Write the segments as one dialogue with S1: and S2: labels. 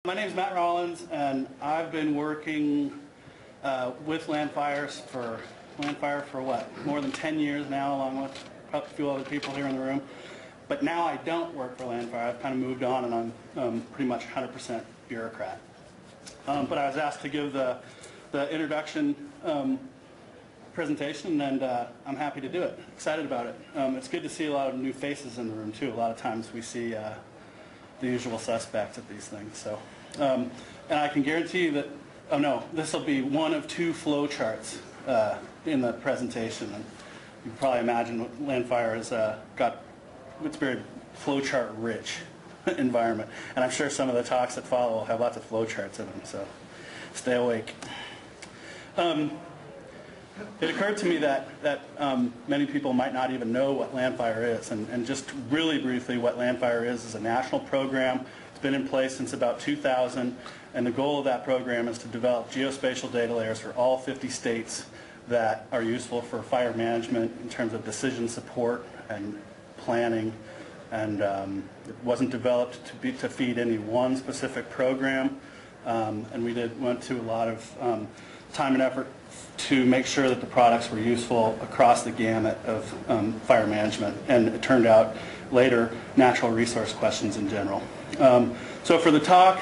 S1: My name is Matt Rollins, and I've been working with Landfire for what, more than 10 years now, along with a few other people here in the room. But now I don't work for Landfire. I've kind of moved on, and I'm pretty much 100% bureaucrat. But I was asked to give the introduction presentation, and I'm happy to do it. Excited about it. It's good to see a lot of new faces in the room too. A lot of times we see the usual suspects at these things. So, and I can guarantee you that, oh no, this will be one of two flow charts in the presentation. And you can probably imagine what Landfire has it's very flow chart rich environment. And I'm sure some of the talks that follow will have lots of flow charts in them, so stay awake. It occurred to me that many people might not even know what Landfire is, and just really briefly, what Landfire is a national program. It's been in place since about 2000, and the goal of that program is to develop geospatial data layers for all 50 states that are useful for fire management in terms of decision support and planning. And it wasn't developed to feed any one specific program, and we went to a lot of time and effort to make sure that the products were useful across the gamut of fire management, and it turned out later natural resource questions in general. So for the talk,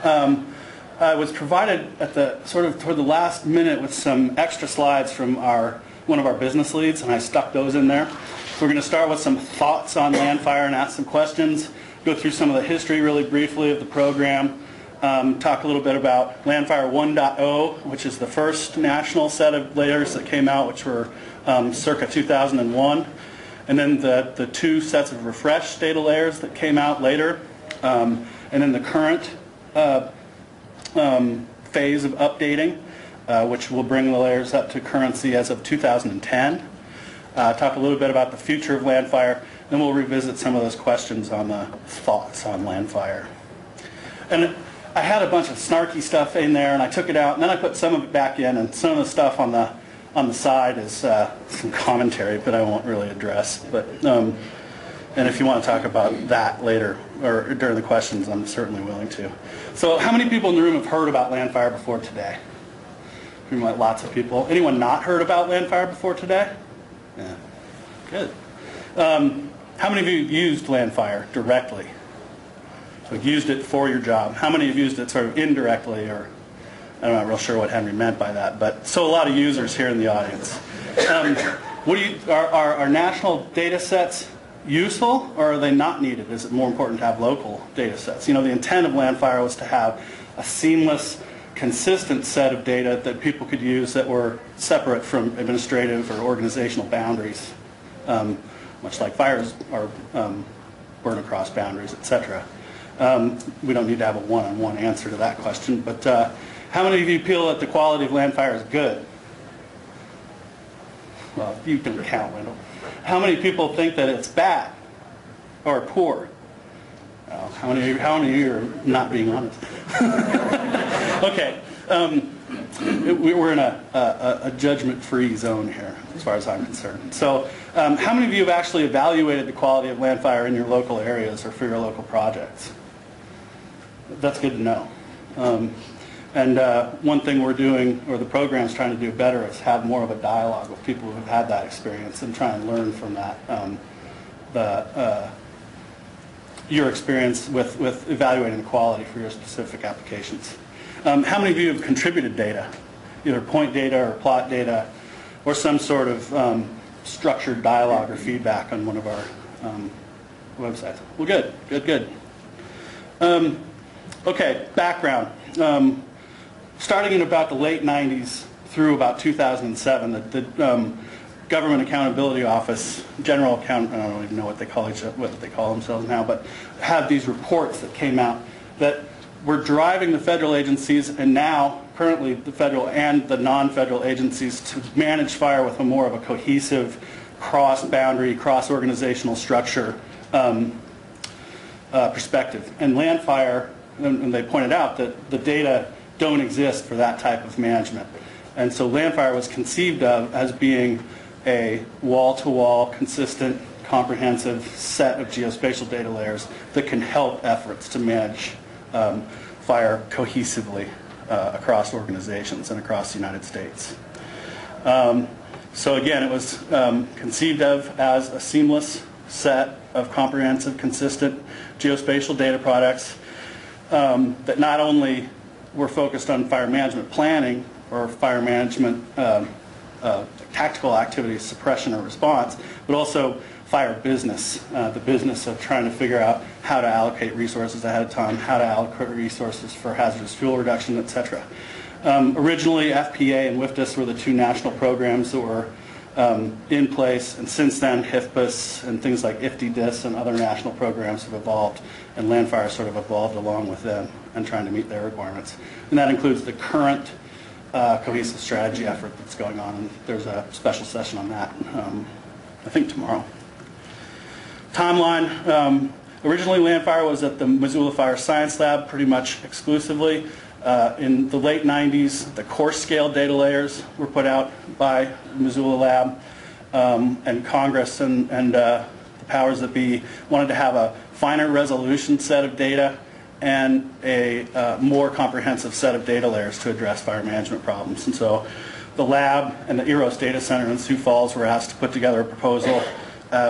S1: I was provided at the toward the last minute with some extra slides from one of our business leads, and I stuck those in there. So we're going to start with some thoughts on Landfire and ask some questions, go through some of the history really briefly of the program. Talk a little bit about Landfire 1.0, which is the first national set of layers that came out, which were circa 2001. And then the two sets of refreshed data layers that came out later. And then the current phase of updating, which will bring the layers up to currency as of 2010. Talk a little bit about the future of Landfire. Then we'll revisit some of those questions on the thoughts on Landfire. And I had a bunch of snarky stuff in there, and I took it out, and then I put some of it back in, and some of the stuff on the side is some commentary, but I won't really address. But and if you want to talk about that later or during the questions, I'm certainly willing to. So, how many people in the room have heard about Landfire before today? Lots of people. Anyone not heard about Landfire before today? Yeah, good. How many of you have used Landfire directly? So used it for your job. How many have used it sort of indirectly, or I'm not real sure what Henry meant by that, but so a lot of users here in the audience. Are national data sets useful, or are they not needed? Is it more important to have local data sets? You know, the intent of Landfire was to have a seamless, consistent set of data that people could use that were separate from administrative or organizational boundaries, much like fires are burn across boundaries, etc. We don't need to have a one-on-one answer to that question, but how many of you feel that the quality of Landfire is good? Well, you can count, Wendell. How many people think that it's bad or poor? Oh, how many of you are not being honest? Okay, we're in a judgment-free zone here, as far as I'm concerned. So, how many of you have actually evaluated the quality of Landfire in your local areas or for your local projects? That's good to know. And one thing we're doing, or the program's trying to do better, is have more of a dialogue with people who have had that experience and try and learn from that, your experience with evaluating the quality for your specific applications. How many of you have contributed data, either point data or plot data, or some sort of structured dialogue or feedback on one of our websites? Well, good. Okay, background. Starting in about the late 90s through about 2007, the Government Accountability Office, I don't even know what they call themselves now, but had these reports that came out that were driving the federal agencies, and now currently the federal and the non-federal agencies, to manage fire with a more of a cohesive, cross-boundary, cross-organizational structure perspective. And Landfire, and they pointed out that the data don't exist for that type of management. And so Landfire was conceived of as being a wall-to-wall, consistent, comprehensive set of geospatial data layers that can help efforts to manage fire cohesively across organizations and across the United States. So again, it was conceived of as a seamless set of comprehensive, consistent geospatial data products that not only were focused on fire management planning or fire management tactical activities, suppression or response, but also fire business, the business of trying to figure out how to allocate resources ahead of time, how to allocate resources for hazardous fuel reduction, etc. Originally, FPA and WFDIS were the two national programs that were in place, and since then, HIFPUS and things like IFTDIS and other national programs have evolved, and Landfire sort of evolved along with them and trying to meet their requirements. And that includes the current cohesive strategy effort that's going on, and there's a special session on that, I think tomorrow. Timeline. Originally, Landfire was at the Missoula Fire Science Lab pretty much exclusively. In the late 90s, the coarse scale data layers were put out by the Missoula Lab, and Congress and the powers that be wanted to have a finer resolution set of data and a more comprehensive set of data layers to address fire management problems. And so the lab and the EROS Data Center in Sioux Falls were asked to put together a proposal.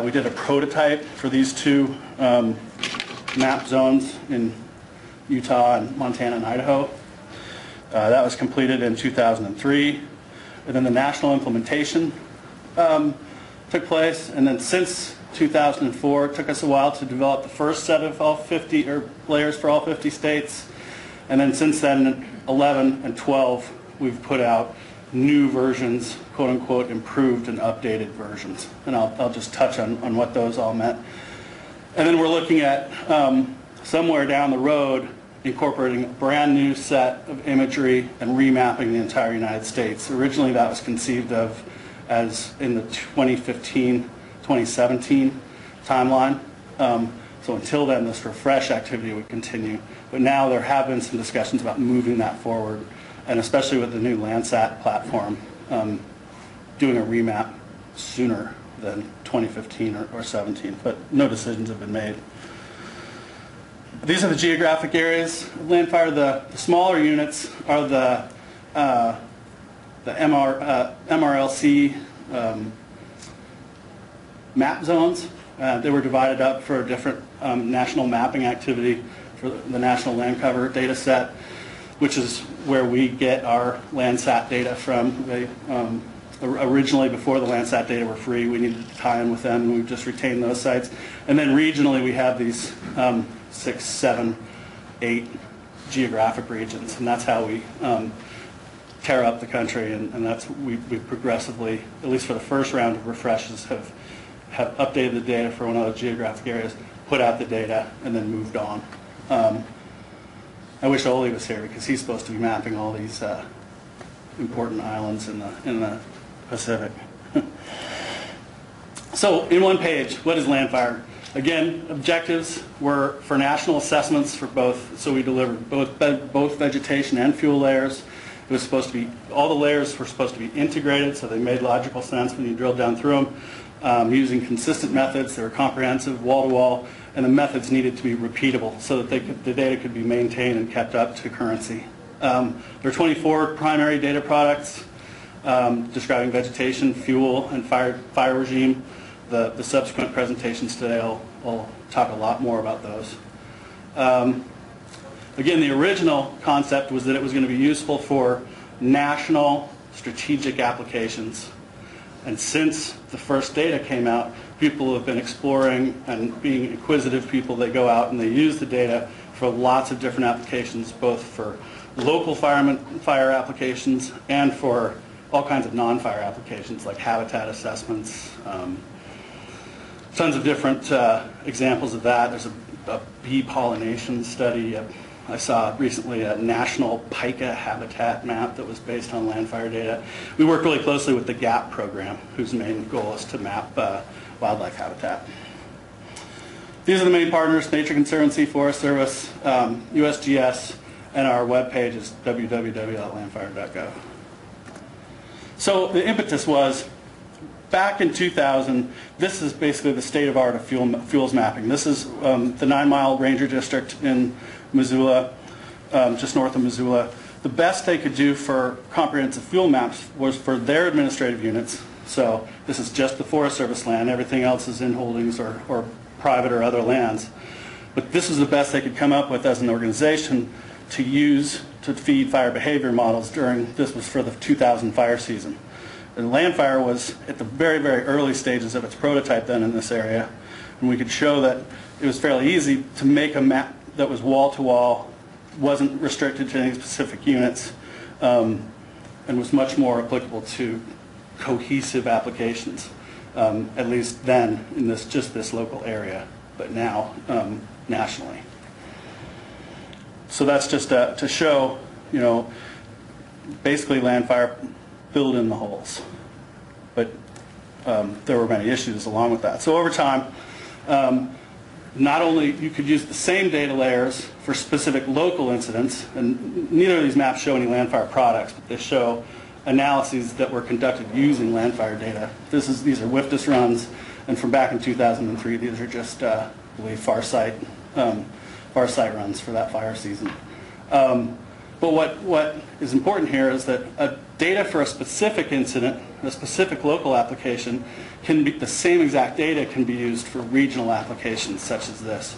S1: We did a prototype for these two map zones in Utah and Montana and Idaho. That was completed in 2003. And then the national implementation took place. And then since 2004, it took us a while to develop the first set of all 50 layers for all 50 states. And then since then, in 11 and 12, we've put out new versions, quote unquote, improved and updated versions. And I'll just touch on what those all meant. And then we're looking at somewhere down the road incorporating a brand new set of imagery and remapping the entire United States. Originally that was conceived of as in the 2015-2017 timeline. So until then this refresh activity would continue. But now there have been some discussions about moving that forward, and especially with the new Landsat platform, doing a remap sooner than 2015 or 17, but no decisions have been made. These are the geographic areas of Landfire. The smaller units are the MRLC map zones. They were divided up for a different national mapping activity for the National Land Cover data set, which is where we get our Landsat data from. They, originally, before the Landsat data were free, we needed to tie in with them, and we've just retained those sites. And then regionally, we have these 6, 7, 8 geographic regions, and that's how we tear up the country, and that's we progressively, at least for the first round of refreshes, have updated the data for one of the geographic areas, put out the data, and then moved on. I wish Oli was here because he's supposed to be mapping all these important islands in the Pacific. So, in one page, what is Landfire? Again, objectives were for national assessments for both, so we delivered both vegetation and fuel layers. It was supposed to be, all the layers were supposed to be integrated, so they made logical sense when you drilled down through them, using consistent methods. They were comprehensive, wall-to-wall, and the methods needed to be repeatable so that the data could be maintained and kept up to currency. There are 24 primary data products describing vegetation, fuel, and fire regime. The subsequent presentations today will talk a lot more about those. Again, the original concept was that it was going to be useful for national strategic applications. And since the first data came out, people have been exploring and being inquisitive people. They go out and they use the data for lots of different applications, both for local fire applications and for all kinds of non-fire applications like habitat assessments. Tons of different examples of that. There's a bee pollination study. I saw recently a national pica habitat map that was based on Landfire data. We work really closely with the GAP program, whose main goal is to map wildlife habitat. These are the main partners: Nature Conservancy, Forest Service, USGS, and our webpage is www.landfire.gov. So the impetus was, back in 2000, this is basically the state of art of fuels mapping. This is the 9 Mile Ranger District in Missoula. just north of Missoula. The best they could do for comprehensive fuel maps was for their administrative units. So this is just the Forest Service land. Everything else is in holdings or private or other lands. But this was the best they could come up with as an organization to use to feed fire behavior models this was for the 2000 fire season. And Landfire was at the very, very early stages of its prototype then in this area. And we could show that it was fairly easy to make a map that was wall-to-wall, wasn't restricted to any specific units, and was much more applicable to cohesive applications, at least then in just this local area, but now nationally. So that's just to show, basically Landfire filled in the holes, but there were many issues along with that. So over time, not only you could use the same data layers for specific local incidents, and neither of these maps show any Landfire products, but they show analyses that were conducted using Landfire data. These are WFDS runs, and from back in 2003, these are just, I believe, far sight runs for that fire season. But what is important here is that data for a specific incident, a specific local application, the same exact data can be used for regional applications such as this.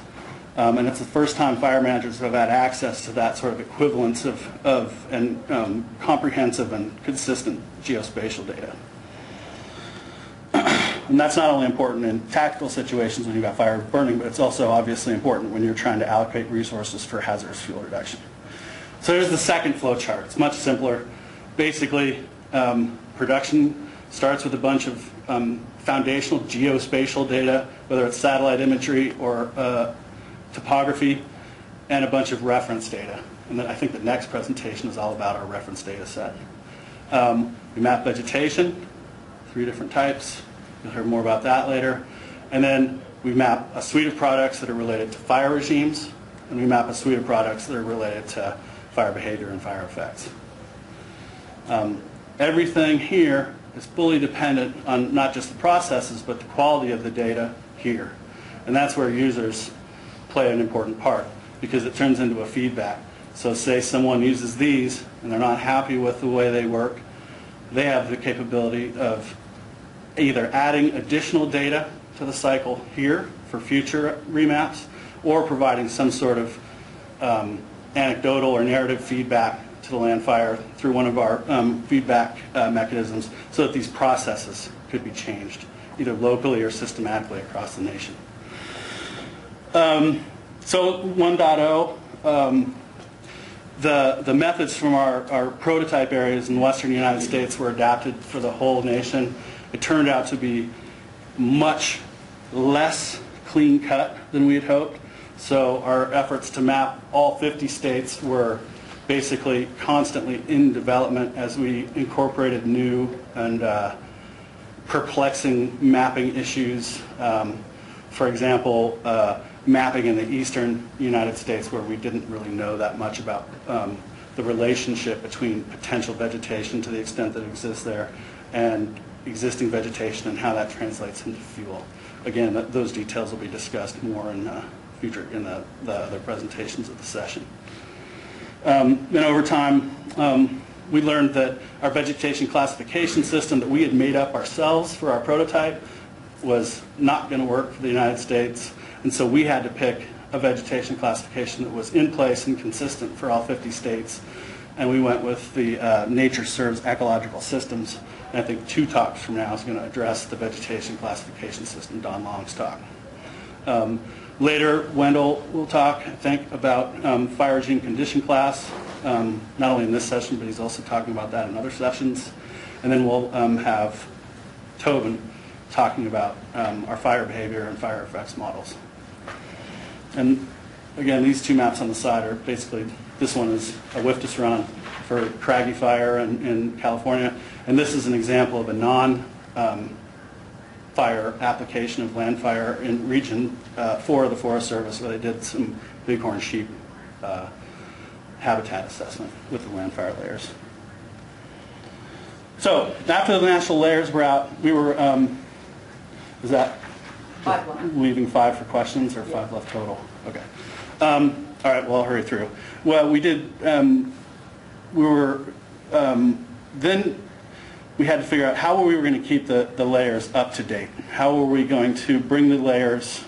S1: And it's the first time fire managers have had access to that sort of equivalence and comprehensive and consistent geospatial data. And that's not only important in tactical situations when you've got fire burning, but it's also obviously important when you're trying to allocate resources for hazardous fuel reduction. So here's the second flow chart. It's much simpler. Basically, production starts with a bunch of foundational geospatial data, whether it's satellite imagery or topography, and a bunch of reference data. And then I think the next presentation is all about our reference data set. We map vegetation, 3 different types. You'll hear more about that later. And then we map a suite of products that are related to fire regimes, and we map a suite of products that are related to fire behavior and fire effects. Everything here is fully dependent on not just the processes, but the quality of the data here. And that's where users play an important part, because it turns into a feedback. So say someone uses these and they're not happy with the way they work, they have the capability of either adding additional data to the cycle here for future remaps, or providing some sort of anecdotal or narrative feedback to the Landfire through one of our feedback mechanisms, so that these processes could be changed, either locally or systematically across the nation. So 1.0, the methods from our prototype areas in the western United States were adapted for the whole nation. It turned out to be much less clean cut than we had hoped. So our efforts to map all 50 states were basically constantly in development as we incorporated new and perplexing mapping issues. For example, mapping in the eastern United States, where we didn't really know that much about the relationship between potential vegetation, to the extent that it exists there, and existing vegetation and how that translates into fuel. Again, those details will be discussed more in the other presentations of the session. Then over time, we learned that our vegetation classification system that we had made up ourselves for our prototype was not going to work for the United States, and so we had to pick a vegetation classification that was in place and consistent for all 50 states. And we went with the Nature Serves Ecological Systems. And I think 2 talks from now is going to address the vegetation classification system, Don Long's talk. Later, Wendell will talk, I think, about fire regime condition class, not only in this session, but he's also talking about that in other sessions. And then we'll have Tobin talking about our fire behavior and fire effects models. And again, these 2 maps on the side are basically, this one is a WFDS run for Craggy Fire in California, and this is an example of a non-fire application of Landfire in Region 4 of the Forest Service, where they did some bighorn sheep habitat assessment with the Landfire Layers. So after the national layers were out, we were, is that
S2: 5 left.
S1: leaving 5 for questions, or 5 left total? Okay. All right, well, I'll hurry through. Well, we did, then we had to figure out how we were going to keep the layers up to date. How were we going to bring the layers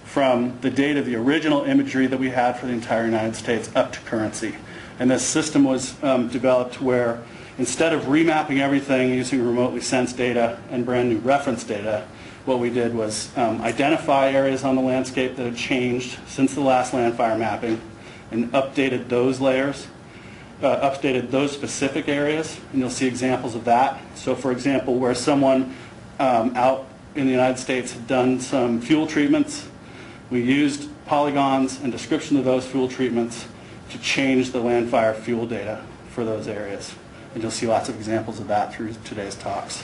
S1: from the date of the original imagery that we had for the entire United States up to currency. And this system was developed where instead of remapping everything using remotely sensed data and brand new reference data, what we did was identify areas on the landscape that had changed since the last landfire mapping and updated those layers, updated those specific areas, and you'll see examples of that. So for example, where someone out in the United States had done some fuel treatments, we used polygons and description of those fuel treatments to change the landfire fuel data for those areas. And you'll see lots of examples of that through today's talks.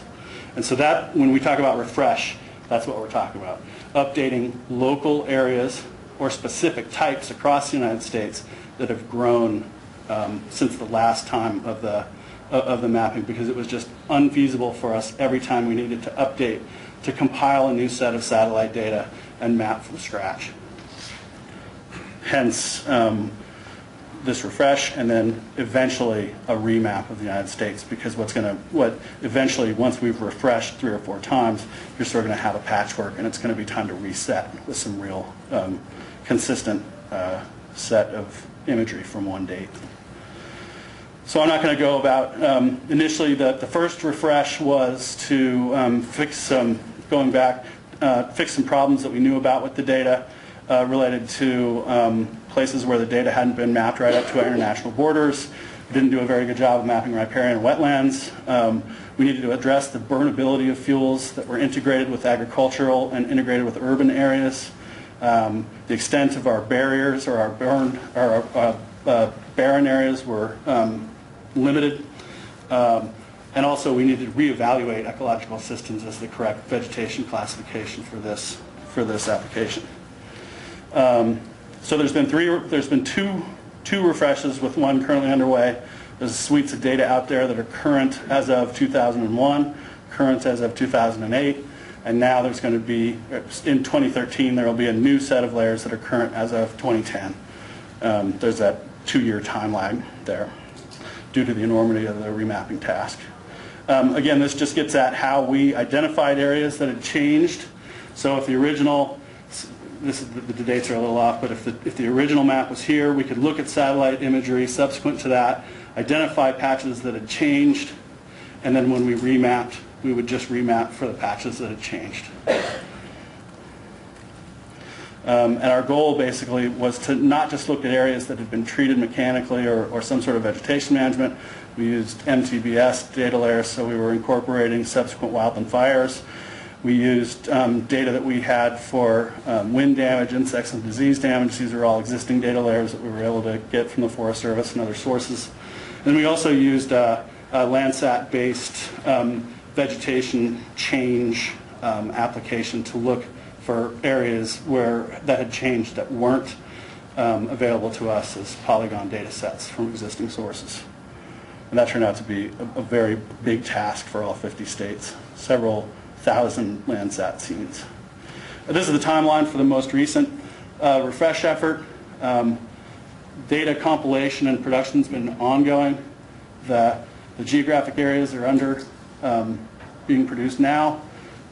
S1: And so that, when we talk about refresh, that's what we're talking about. Updating local areas or specific types across the United States that have grown since the last time of the mapping, because it was just unfeasible for us every time we needed to update to compile a new set of satellite data and map from scratch. Hence, this refresh, and then eventually a remap of the United States, because what eventually, once we've refreshed 3 or 4 times, you're sort of going to have a patchwork, and it's going to be time to reset with some real consistent set of imagery from one date. So I'm not going to go about, initially the first refresh was to fix some problems that we knew about with the data related to places where the data hadn't been mapped right up to our international borders. We didn't do a very good job of mapping riparian wetlands. We needed to address the burnability of fuels that were integrated with agricultural and integrated with urban areas. The extent of our barriers or our barren areas were limited. And also we needed to reevaluate ecological systems as the correct vegetation classification for this application. So there's been two refreshes, with one currently underway. There's suites of data out there that are current as of 2001, current as of 2008, and now there's going to be, in 2013, there will be a new set of layers that are current as of 2010. There's that 2-year time lag there due to the enormity of the remapping task. Again, this just gets at how we identified areas that had changed. So if the original, the dates are a little off, but if the original map was here, we could look at satellite imagery subsequent to that, identify patches that had changed, and then when we remapped, we would just remap for the patches that had changed. And our goal basically was to not just look at areas that had been treated mechanically or some sort of vegetation management. We used MTBS data layers, so we were incorporating subsequent wildland fires. We used data that we had for wind damage, insects, and disease damage. These are all existing data layers that we were able to get from the Forest Service and other sources. And we also used Landsat-based vegetation change application to look for areas that had changed that weren't available to us as polygon data sets from existing sources. And that turned out to be a very big task for all 50 states, several thousand Landsat scenes. This is the timeline for the most recent refresh effort. Data compilation and production has been ongoing. The geographic areas are under being produced now.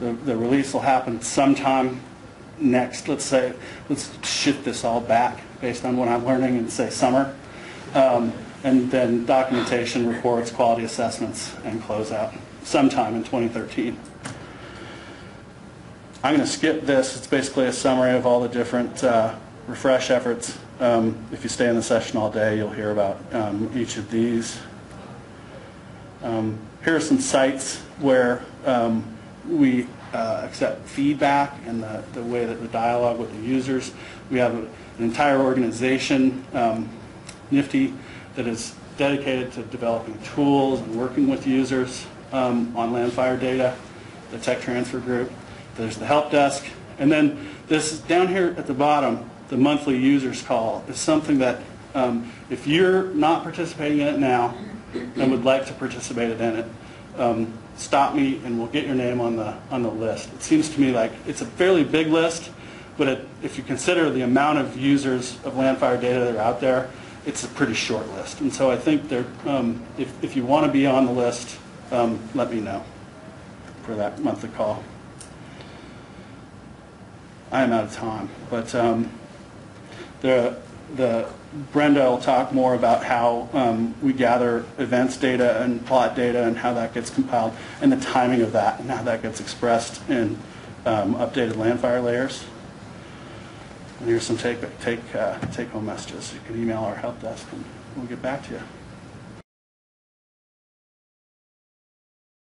S1: The release will happen sometime next. Let's shift this all back based on what I'm learning in, say, summer. And then documentation, reports, quality assessments, and closeout sometime in 2013. I'm going to skip this. It's basically a summary of all the different refresh efforts. If you stay in the session all day, you'll hear about each of these. Here are some sites where we accept feedback and the way that the dialogue with the users. We have an entire organization, NIFTY, that is dedicated to developing tools and working with users on landfire data, the tech transfer group. There's the help desk. And then this down here at the bottom, the monthly users call, is something that if you're not participating in it now and would like to participate in it, stop me and we'll get your name on the list. It seems to me like it's a fairly big list, But if you consider the amount of users of Landfire data that are out there, it's a pretty short list. And so I think if you want to be on the list, let me know for that monthly call. I am out of time, but Brenda will talk more about how we gather events data and plot data and how that gets compiled and the timing of that and how that gets expressed in updated Landfire layers. And here's some take-home messages. You can email our help desk and we'll get back to you.